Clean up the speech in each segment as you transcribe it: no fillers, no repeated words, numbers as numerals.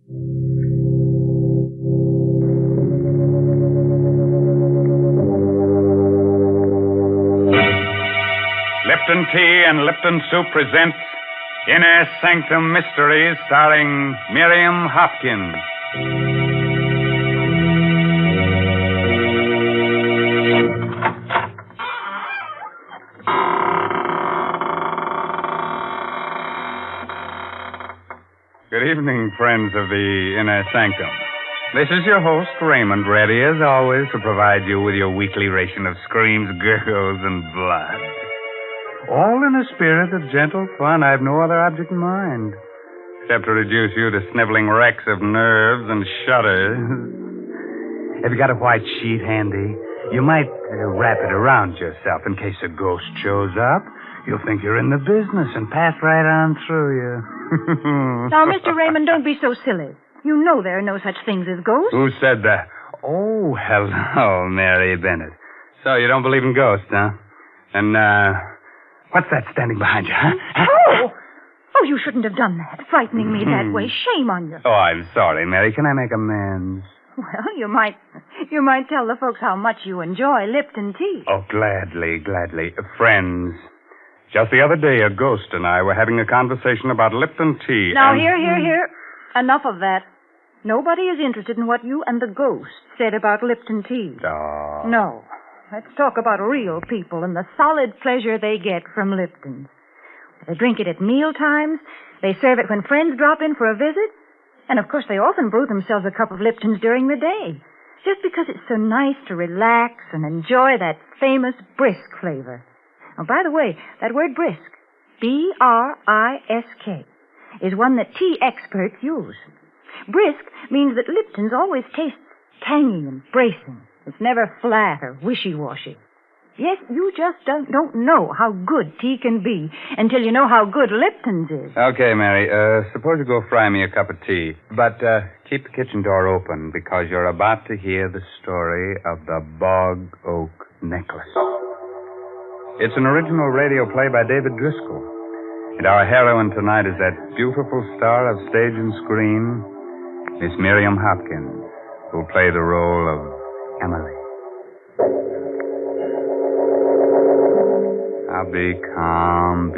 Lipton Tea and Lipton Soup presents Inner Sanctum Mysteries, starring Miriam Hopkins. Good evening, friends of the Inner Sanctum. This is your host, Raymond, ready as always to provide you with your weekly ration of screams, gurgles, and blood. All in a spirit of gentle fun. I have no other object in mind, except to reduce you to sniveling wrecks of nerves and shudders. Have you got a white sheet handy? You might wrap it around yourself in case a ghost shows up. You'll think you're in the business and pass right on through you. Now, Mr. Raymond, don't be so silly. You know there are no such things as ghosts. Who said that? Oh, hello, Mary Bennett. So you don't believe in ghosts, huh? And, what's that standing behind you, huh? Oh, you shouldn't have done that, frightening me that way. Shame on you. Oh, I'm sorry, Mary. Can I make amends? Well, you might tell the folks how much you enjoy Lipton tea. Oh, gladly. Friends, just the other day, a ghost and I were having a conversation about Lipton tea. Now, here. Enough of that. Nobody is interested in what you and the ghost said about Lipton tea. Oh. No. Let's talk about real people and the solid pleasure they get from Lipton. They drink it at meal times. They serve it when friends drop in for a visit. And, of course, they often brew themselves a cup of Lipton's during the day, just because it's so nice to relax and enjoy that famous brisk flavor. Oh, by the way, that word brisk, B-R-I-S-K, is one that tea experts use. Brisk means that Lipton's always tastes tangy and bracing. It's never flat or wishy-washy. Yes, you just don't know how good tea can be until you know how good Lipton's is. Okay, Mary, suppose you go fry me a cup of tea. But keep the kitchen door open because you're about to hear the story of the Bog Oak Necklace. It's an original radio play by David Driscoll. And our heroine tonight is that beautiful star of stage and screen, Miss Miriam Hopkins, who'll play the role of Emily. Now be calm.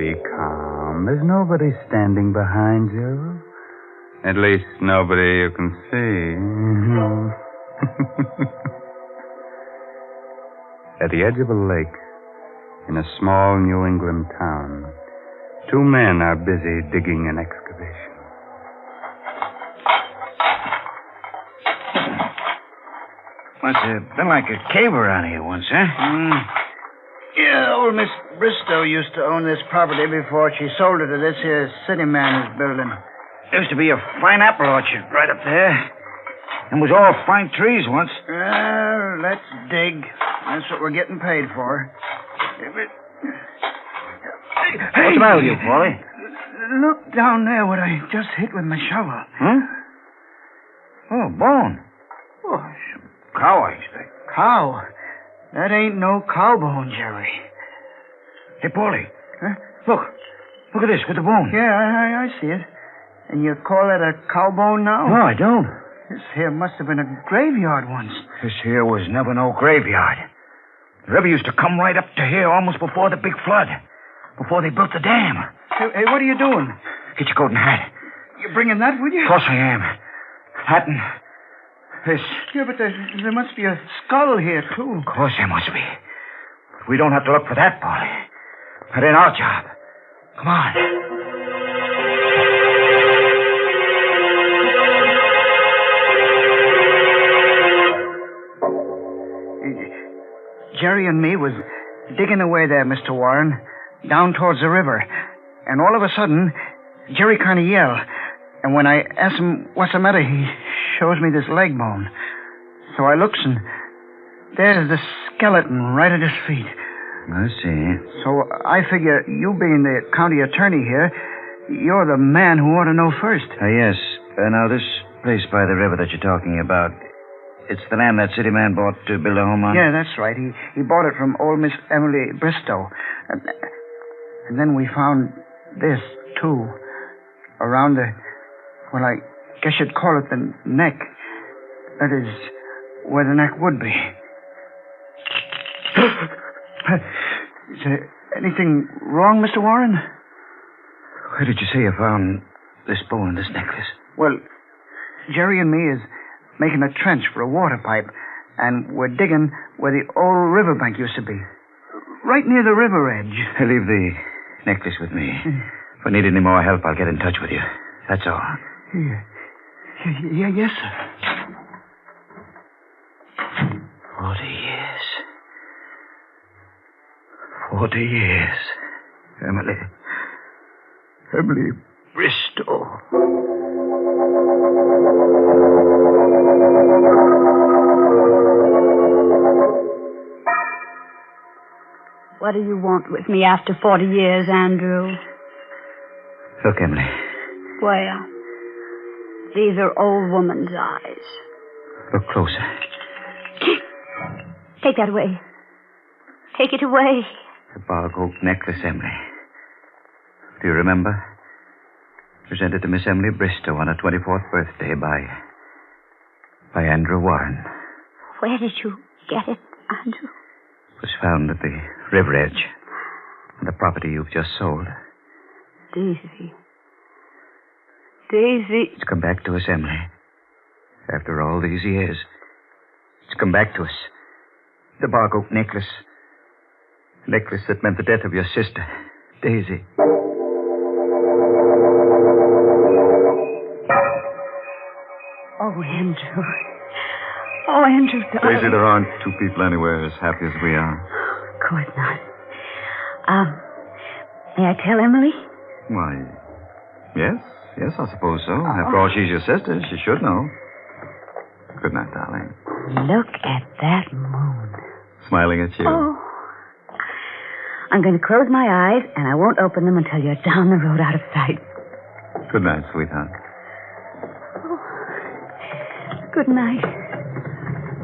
There's nobody standing behind you. At least nobody you can see. At the edge of a lake, in a small New England town, two men are busy digging an excavation. Must have been like a cave around here once, huh? Yeah, old Miss Bristow used to own this property before she sold it to this here city man who's building. There used to be a fine apple orchard right up there. And was all fine trees once. Well, let's dig. That's what we're getting paid for. What's the matter with you, Paulie? Look down there what I just hit with my shovel. Huh? Oh, bone. Oh, Some cow, I expect. cow. That ain't no cow bone, Jerry. Hey, Paulie. Huh? Look at this with the bone. Yeah, I see it. And you call it a cow bone now? No, I don't. This here must have been a graveyard once. This here was never no graveyard. The river used to come right up to here almost before the big flood. Before they built the dam. Hey, what are you doing? Get your coat and hat. You bringing that with you? Of course I am. Hat and this. Yeah, but there must be a skull here, too. Of course there must be. But we don't have to look for that, Paulie. That ain't our job. Come on. Jerry and me was digging away there, Mr. Warren, down towards the river. And all of a sudden, Jerry kind of yelled. And when I asked him what's the matter, he shows me this leg bone. So I looks and there's the skeleton right at his feet. I see. So I figure you being the county attorney here, you're the man who ought to know first. Yes. Now, this place by the river that you're talking about, it's the land that city man bought to build a home on? Yeah, that's right. He bought it from old Miss Emily Bristow. And then we found this, too. Around the... Well, I guess you'd call it the neck. That is, where the neck would be. Is there anything wrong, Mr. Warren? Where did you say you found this bow and this necklace? Well, Jerry and me is making a trench for a water pipe, and we're digging where the old riverbank used to be. Right near the river edge. Leave the necklace with me. If I need any more help, I'll get in touch with you. That's all. Yes, sir. 40 years. 40 years. Emily Bristow. What do you want with me after 40 years, Andrew? Look, Emily. Well, these are old woman's eyes. Look closer. Take that away. Take it away. The Bog Oak Necklace, Emily. Do you remember? Presented to Miss Emily Bristow on her 24th birthday by Andrew Warren. Where did you get it, Andrew? It was found at the river edge on the property you've just sold. Daisy. Daisy. It's come back to us, Emily. After all these years. It's come back to us. The Bog Oak Necklace. The necklace that meant the death of your sister, Daisy. Oh, Andrew. Oh, Andrew, darling. Daisy, there aren't two people anywhere as happy as we are. Of course not. May I tell Emily? Why, yes, I suppose so. After all, she's your sister. She should know. Good night, darling. Look at that moon. Smiling at you. Oh. I'm going to close my eyes, and I won't open them until you're down the road out of sight. Good night, sweetheart. Good night.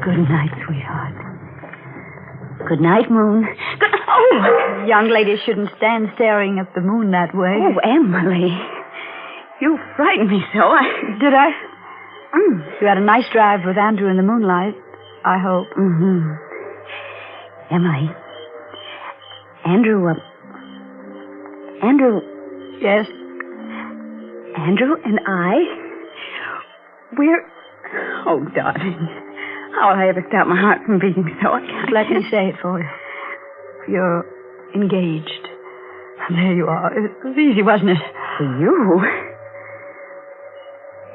Good night, sweetheart. Good night, moon. Oh, young ladies shouldn't stand staring at the moon that way. Oh, Emily. You frightened me so. Did I? You had a nice drive with Andrew in the moonlight, I hope. Mm-hmm. Emily. Andrew. Yes? Andrew and I, we're... Oh, darling. How will I ever stop my heart from beating so? Let me say it for you. You're engaged. There you are. It was easy, wasn't it? For you?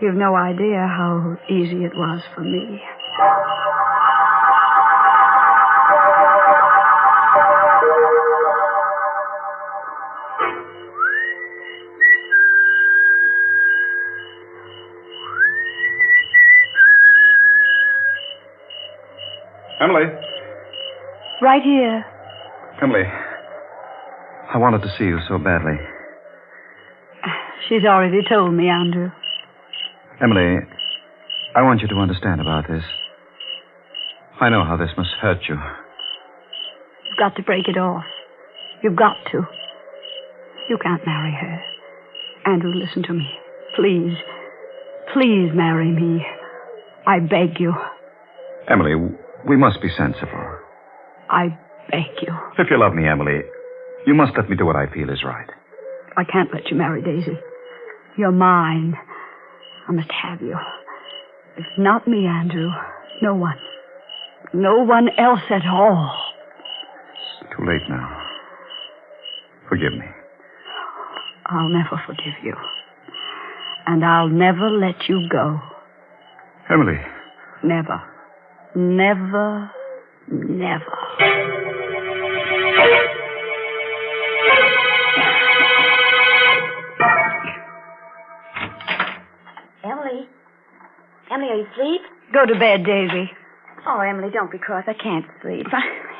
You've no idea how easy it was for me. Emily. Right here. Emily. I wanted to see you so badly. She's already told me, Andrew. Emily, I want you to understand about this. I know how this must hurt you. You've got to break it off. You've got to. You can't marry her. Andrew, listen to me. Please. Please marry me. I beg you. Emily, we must be sensible. I beg you. If you love me, Emily, you must let me do what I feel is right. I can't let you marry Daisy. You're mine. I must have you. If not me, Andrew, no one. No one else at all. It's too late now. Forgive me. I'll never forgive you. And I'll never let you go. Emily. Never. Never. Never. Emily, are you asleep? Go to bed, Daisy. Oh, Emily, don't be cross. I can't sleep.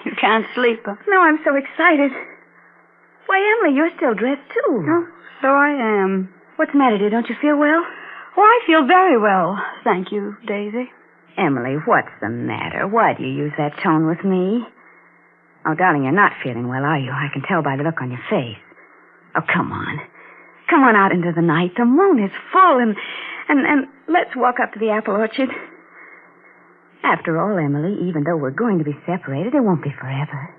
You can't sleep. No, I'm so excited. Why, Emily, you're still dressed, too. Oh, so I am. What's the matter, dear? Don't you feel well? Oh, I feel very well. Thank you, Daisy. Emily, what's the matter? Why do you use that tone with me? Oh, darling, you're not feeling well, are you? I can tell by the look on your face. Oh, come on. Come on out into the night. The moon is full, and And let's walk up to the apple orchard. After all, Emily, even though we're going to be separated, it won't be forever.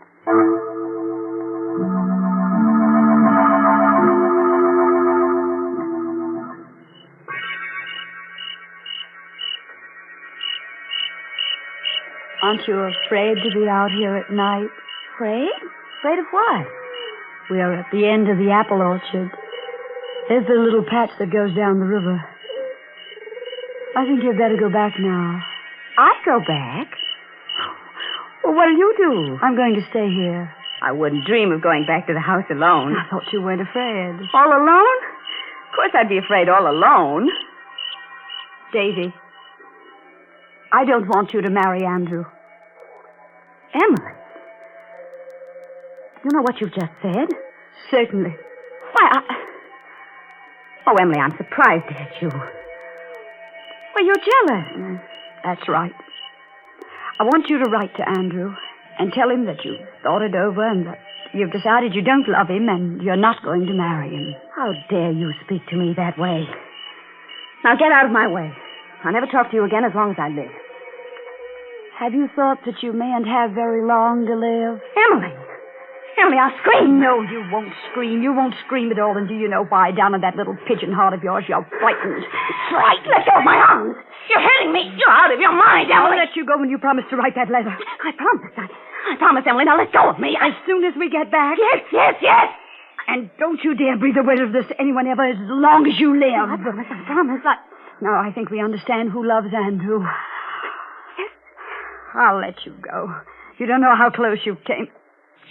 Aren't you afraid to be out here at night? Afraid? Afraid of what? We are at the end of the apple orchard. There's the little patch that goes down the river. I think you'd better go back now. I go back? Well, what'll you do? I'm going to stay here. I wouldn't dream of going back to the house alone. I thought you weren't afraid. All alone? Of course I'd be afraid all alone. Daisy, I don't want you to marry Andrew. Emily, you know what you've just said? Certainly. Why, Oh, Emily, I'm surprised at you. Well, you're jealous. That's right. I want you to write to Andrew and tell him that you've thought it over and that you've decided you don't love him and you're not going to marry him. How dare you speak to me that way? Now get out of my way. I'll never talk to you again as long as I live. Have you thought that you mayn't have very long to live? Emily! Emily, I'll scream. No, you won't scream. You won't scream at all. And do you know why? Down in that little pigeon heart of yours, you're frightened. Frightened? Let go of my arms. You're hurting me. You're out of your mind, Emily. I'll let you go when you promise to write that letter. I promise. I promise, Emily. Now let go of me. As soon as we get back. Yes. And don't you dare breathe a word of this to anyone ever as long as you live. I promise. Now, I think we understand who loves Andrew. Yes. I'll let you go. You don't know how close you came.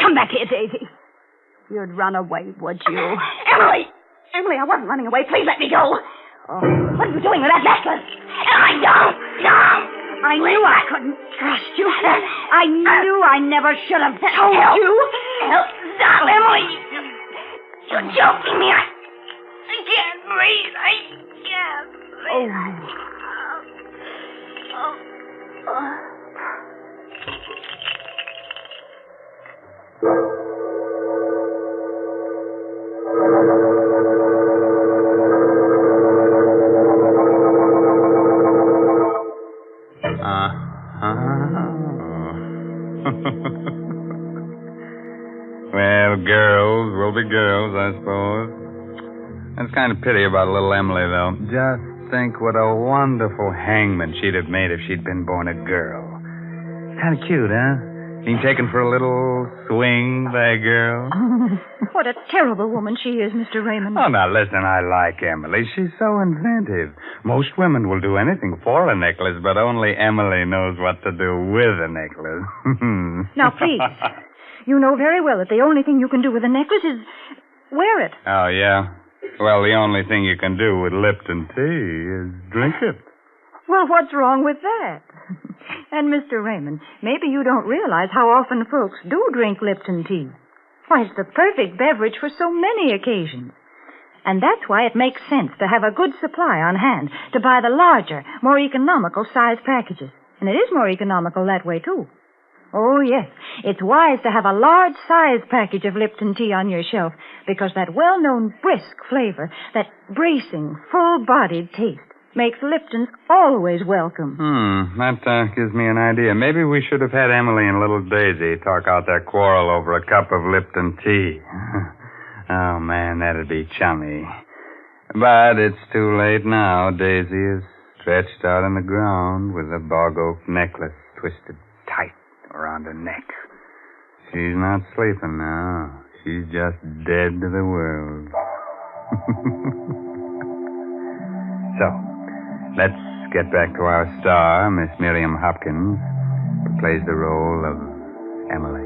Come back here, Daisy. You'd run away, would you? Emily, I wasn't running away. Please let me go. Oh. What are you doing with that necklace? Emily, no. I knew I couldn't trust you. I knew I never should have told you. Help, stop, Emily. You're choking me. I can't breathe. I can't breathe. Well, girls will be girls, I suppose. That's kind of pity about little Emily, though. Just think what a wonderful hangman she'd have made if she'd been born a girl. Kind of cute, huh? Being taken for a little swing by a girl. What a terrible woman she is, Mr. Raymond. Oh, now, listen, I like Emily. She's so inventive. Most women will do anything for a necklace, but only Emily knows what to do with a necklace. Now, please. You know very well that the only thing you can do with a necklace is wear it. Oh, yeah? Well, the only thing you can do with Lipton tea is drink it. Well, what's wrong with that? And, Mr. Raymond, maybe you don't realize how often folks do drink Lipton tea. Why, it's the perfect beverage for so many occasions. And that's why it makes sense to have a good supply on hand, to buy the larger, more economical size packages. And it is more economical that way, too. Oh, yes, it's wise to have a large size package of Lipton tea on your shelf, because that well-known brisk flavor, that bracing, full-bodied taste, makes Lipton's always welcome. That gives me an idea. Maybe we should have had Emily and little Daisy talk out their quarrel over a cup of Lipton tea. Oh, man, that'd be chummy. But it's too late now. Daisy is stretched out on the ground with a Bog Oak necklace twisted tight around her neck. She's not sleeping now. She's just dead to the world. So, let's get back to our star, Miss Miriam Hopkins, who plays the role of Emily.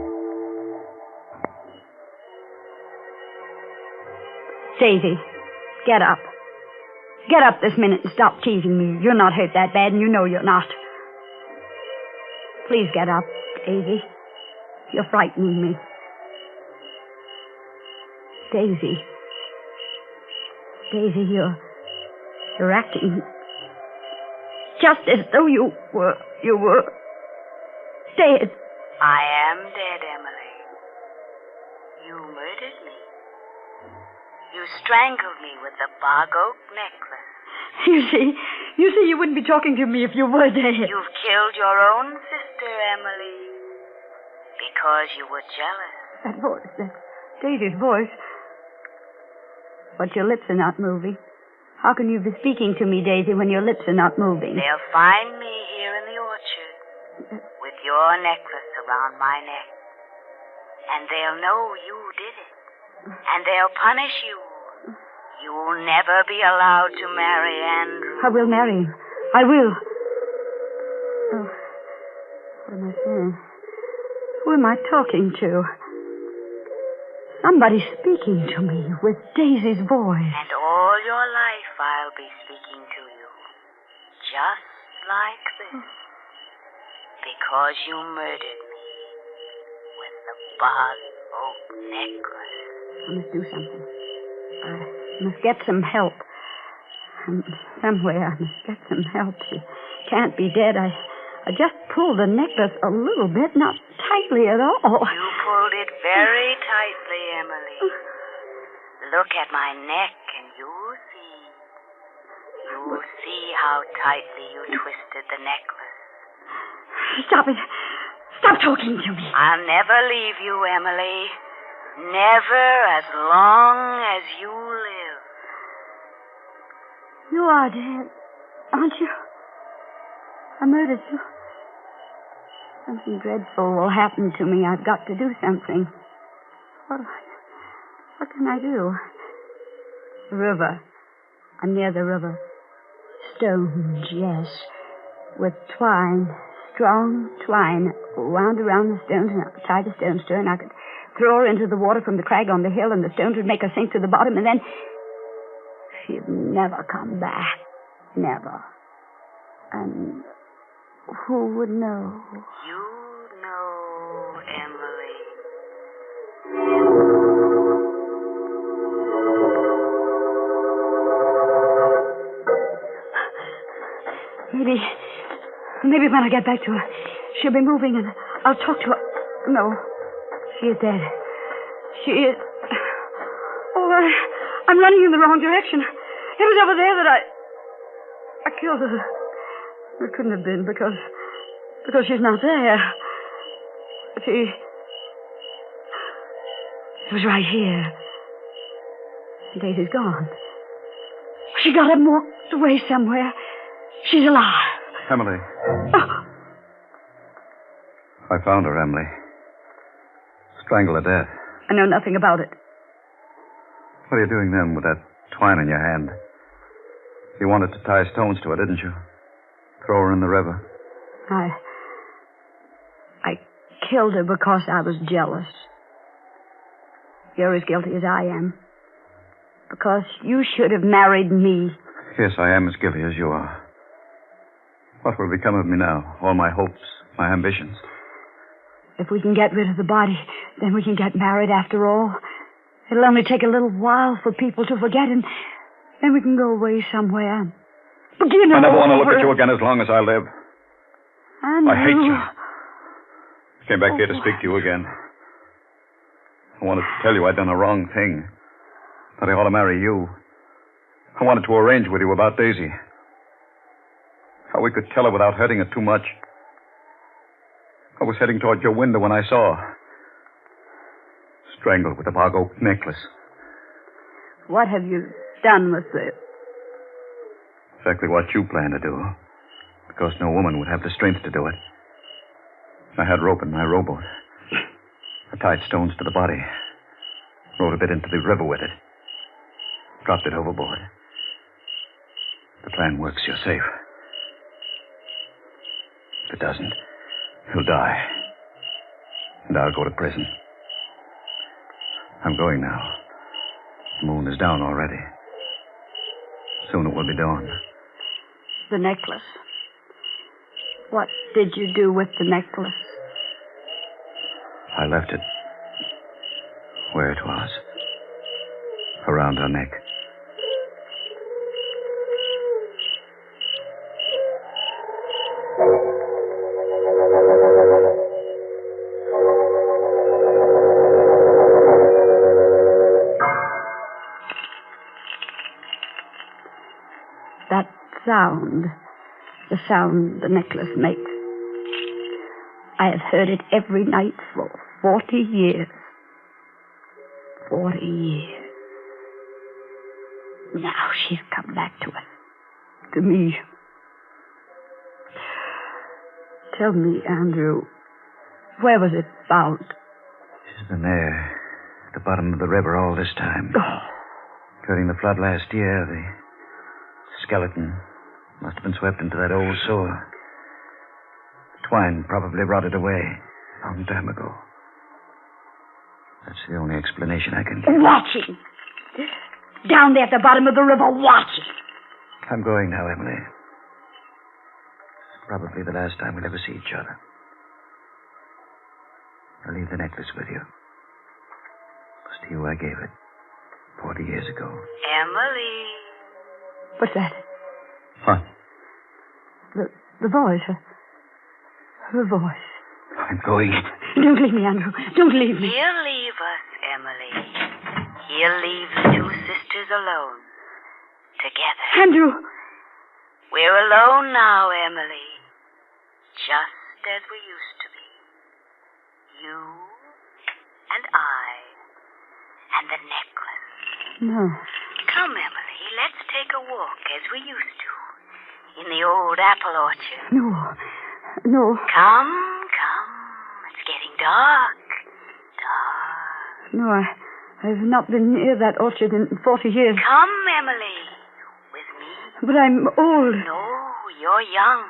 Daisy, get up. Get up this minute and stop teasing me. You're not hurt that bad, and you know you're not. Please get up, Daisy. You're frightening me. Daisy. Daisy, you're acting just as though you were dead. I am dead, Emily. You murdered me. You strangled me with the Bog Oak necklace. You see, you wouldn't be talking to me if you were dead. You've killed your own sister, Emily. Because you were jealous. That voice, that Daisy's voice. But your lips are not moving. How can you be speaking to me, Daisy, when your lips are not moving? They'll find me here in the orchard with your necklace around my neck. And they'll know you did it. And they'll punish you. You'll never be allowed to marry Andrew. I will marry him. I will. Oh, what am I saying? Who am I talking to? Somebody's speaking to me with Daisy's voice. And all your life I'll be speaking to you. Just like this. Because you murdered me with the Bog Oak Necklace. I must do something. I must get some help. Somewhere I must get some help. She can't be dead. I just pulled the necklace a little bit, not tightly at all. You pulled it very tightly, Emily. Look at my neck and you'll see. You'll see how tightly you twisted the necklace. Stop it. Stop talking to me. I'll never leave you, Emily. Never as long as you live. You are dead, aren't you? I murdered you. Something dreadful will happen to me. I've got to do something. What can I do? The river. I'm near the river. Stones, yes. With twine. Strong twine wound around the stones, and I could tie the stones to her, and I could throw her into the water from the crag on the hill, and the stones would make her sink to the bottom, and then she'd never come back. Never. And who would know? You know, Emily. Maybe when I get back to her, she'll be moving and I'll talk to her. No, she is dead. She is... Oh, I'm running in the wrong direction. It was over there that I killed her. It couldn't have been because she's not there. It was right here. Daisy's gone. She got up and walked away somewhere. She's alive. Emily. Oh. I found her, Emily. Strangled to death. I know nothing about it. What are you doing then with that twine in your hand? You wanted to tie stones to her, didn't you? Throw her in the river. I killed her because I was jealous. You're as guilty as I am. Because you should have married me. Yes, I am as guilty as you are. What will become of me now? All my hopes, my ambitions. If we can get rid of the body, then we can get married after all. It'll only take a little while for people to forget, and then we can go away somewhere and begin I never want to over. look at you again as long as I live. I hate you. I came back here to speak to you again. I wanted to tell you I'd done a wrong thing. That I ought to marry you. I wanted to arrange with you about Daisy. How we could tell her without hurting her too much. I was heading toward your window when I saw her. Strangled with the Bog Oak Necklace. What have you done with it? Exactly what you planned to do. Because no woman would have the strength to do it. I had rope in my rowboat. I tied stones to the body. Rowed a bit into the river with it. Dropped it overboard. The plan works, you're safe. If it doesn't, he'll die. And I'll go to prison. I'm going now. The moon is down already. Soon it will be dawn. The necklace. What did you do with the necklace? I left it where it was. Around her neck. the sound the necklace makes. I have heard it every night for 40 years. 40 years. Now she's come back to us. To me. Tell me, Andrew, where was it found? She's been there, at the bottom of the river all this time. Oh. During the flood last year, the skeleton must have been swept into that old sewer. Twine probably rotted away a long time ago. That's the only explanation I can give. Watching! Down there at the bottom of the river, watching! I'm going now, Emily. It's probably the last time we'll ever see each other. I'll leave the necklace with you. It was to you I gave it 40 years ago. Emily. What's that? What? The voice. Her voice. I'm going. Don't leave me, Andrew. Don't leave me. He'll leave us, Emily. He'll leave the two sisters alone. Together. Andrew! We're alone now, Emily. Just as we used to be. You and I and the necklace. No. Come, Emily, let's take a walk as we used to. In the old apple orchard. No. Come. It's getting dark. No, I've not been near that orchard in 40 years. Come, Emily. With me. But I'm old. No, you're young.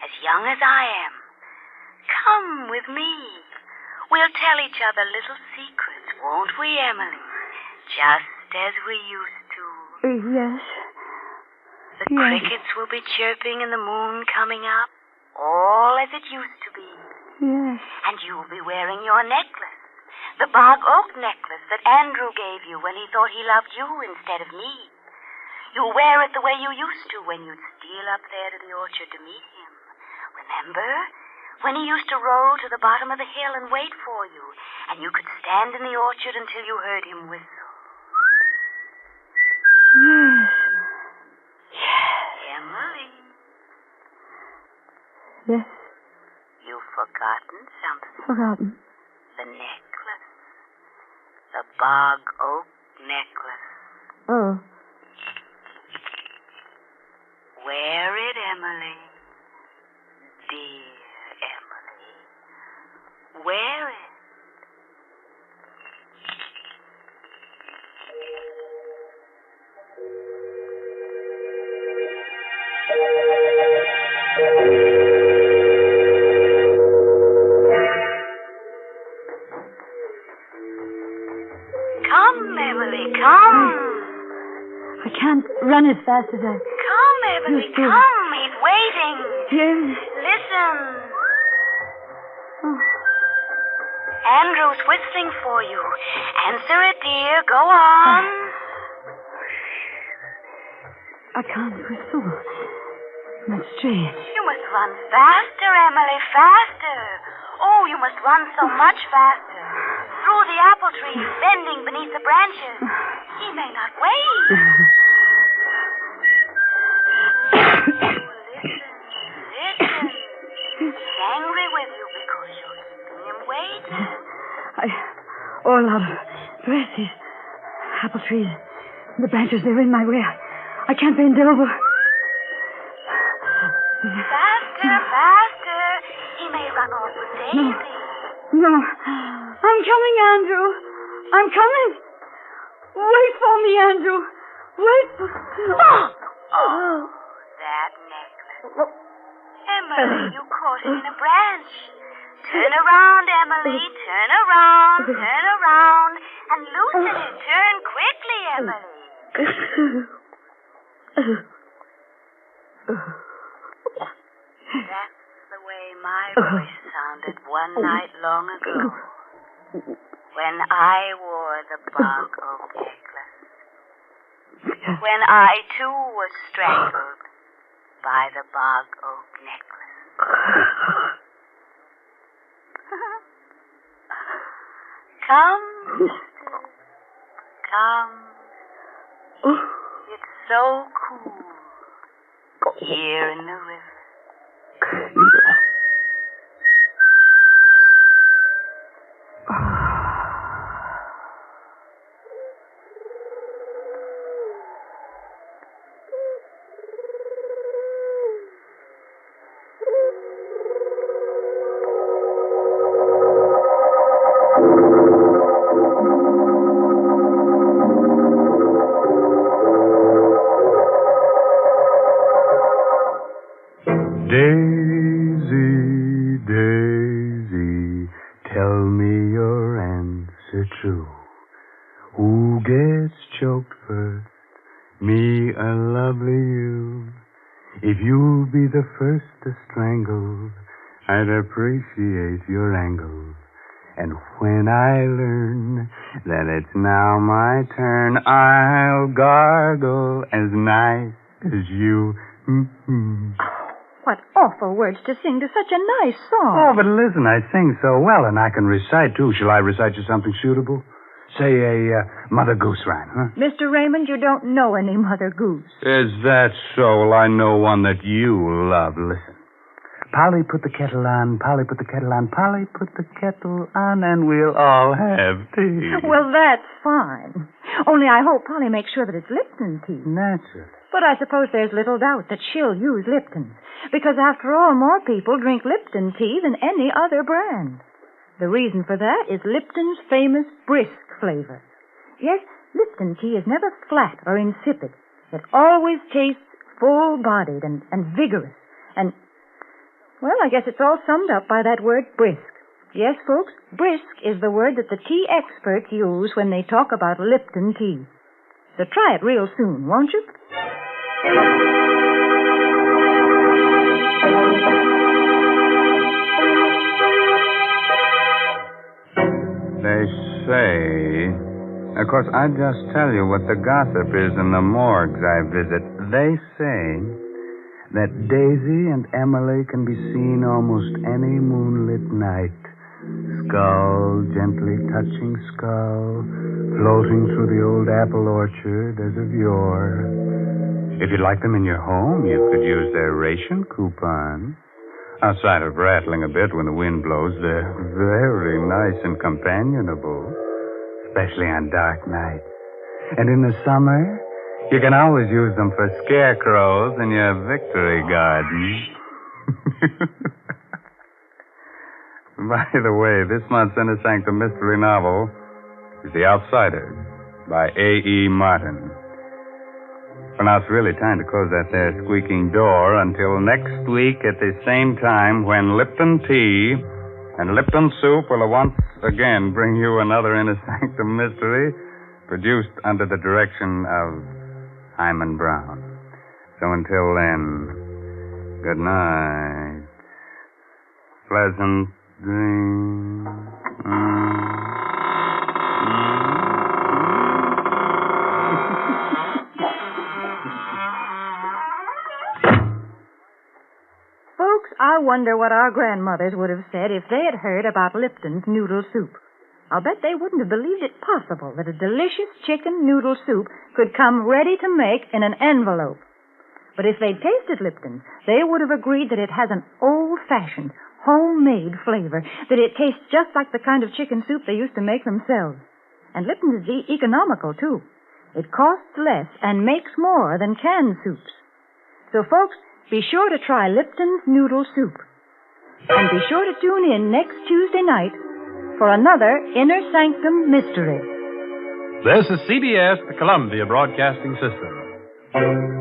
As young as I am. Come with me. We'll tell each other little secrets, won't we, Emily? Just as we used to. Yes. The crickets will be chirping and the moon coming up. All as it used to be. Yes. And you'll be wearing your necklace. The Bog Oak Necklace that Andrew gave you when he thought he loved you instead of me. You'll wear it the way you used to when you'd steal up there to the orchard to meet him. Remember? When he used to roll to the bottom of the hill and wait for you, and you could stand in the orchard until you heard him whistle. Yes. Emily. Yes. You've forgotten something. Forgotten. The necklace. The Bog Oak Necklace. Oh. Wear it, Emily. Dear Emily. Wear it. Come, Emily, come. I can't run as fast as I... Come, Emily, come. He's waiting. Yes. Listen. Oh. Andrew's whistling for you. Answer it, dear. Go on. I can't whistle. That's strange. You must run faster, Emily, faster. Oh, you must run so much faster. Through the apple trees, bending beneath the branches. He may not wait. Listen. He's angry with you because you're keeping him waiting. All out of breath. These apple trees, the branches, they're in my way. I can't bend over. Faster. He may run off with Daisy. No. I'm coming, Andrew. I'm coming. Wait for me, Andrew. Wait for... Oh, that necklace. Emily, you caught it in a branch. Turn around, Emily. Turn around. And loosen it. Turn quickly, Emily. That's the way my voice sounded one night long ago. When I wore the Bog Oak Necklace. When I, too, was strangled by the Bog Oak Necklace. Come, sister. Come. It's so cool here in the river. Daisy, Daisy, tell me your answer true. Who gets choked first? Me or lovely you? If you'll be the first to strangle, I'd appreciate your angle. And when I learn that it's now my turn, I'll gargle as nice as you. Mm-hmm. What awful words to sing to such a nice song. Oh, but listen, I sing so well, and I can recite, too. Shall I recite you something suitable? Say a Mother Goose rhyme, huh? Mr. Raymond, you don't know any Mother Goose. Is that so? Well, I know one that you love. Listen. Polly, put the kettle on. Polly, put the kettle on. Polly, put the kettle on, and we'll all have tea. Well, that's fine. Only I hope Polly makes sure that it's Lipton tea. Naturally. But I suppose there's little doubt that she'll use Lipton. Because after all, more people drink Lipton tea than any other brand. The reason for that is Lipton's famous brisk flavor. Yes, Lipton tea is never flat or insipid. It always tastes full-bodied and vigorous. And, well, I guess it's all summed up by that word brisk. Yes, folks, brisk is the word that the tea experts use when they talk about Lipton tea. So try it real soon, won't you? They say... Of course, I just tell you what the gossip is in the morgues I visit. They say that Daisy and Emily can be seen almost any moonlit night. Skull gently touching skull, floating through the old apple orchard as of yore. If you'd like them in your home, you could use their ration coupon. Outside of rattling a bit when the wind blows, they're very nice and companionable, especially on dark nights. And in the summer, you can always use them for scarecrows in your victory garden. By the way, this month's Inner Sanctum mystery novel is The Outsider by A.E. Martin. Well, now it's really time to close that there squeaking door until next week at the same time when Lipton tea and Lipton soup will once again bring you another Inner Sanctum mystery produced under the direction of Hyman Brown. So until then, good night. Pleasant dreams. Folks, I wonder what our grandmothers would have said if they had heard about Lipton's noodle soup. I'll bet they wouldn't have believed it possible that a delicious chicken noodle soup could come ready to make in an envelope. But if they'd tasted Lipton, they would have agreed that it has an old-fashioned, homemade flavor, that it tastes just like the kind of chicken soup they used to make themselves. And Lipton is economical, too. It costs less and makes more than canned soups. So, folks, be sure to try Lipton's noodle soup. And be sure to tune in next Tuesday night for another Inner Sanctum mystery. This is CBS, the Columbia Broadcasting System.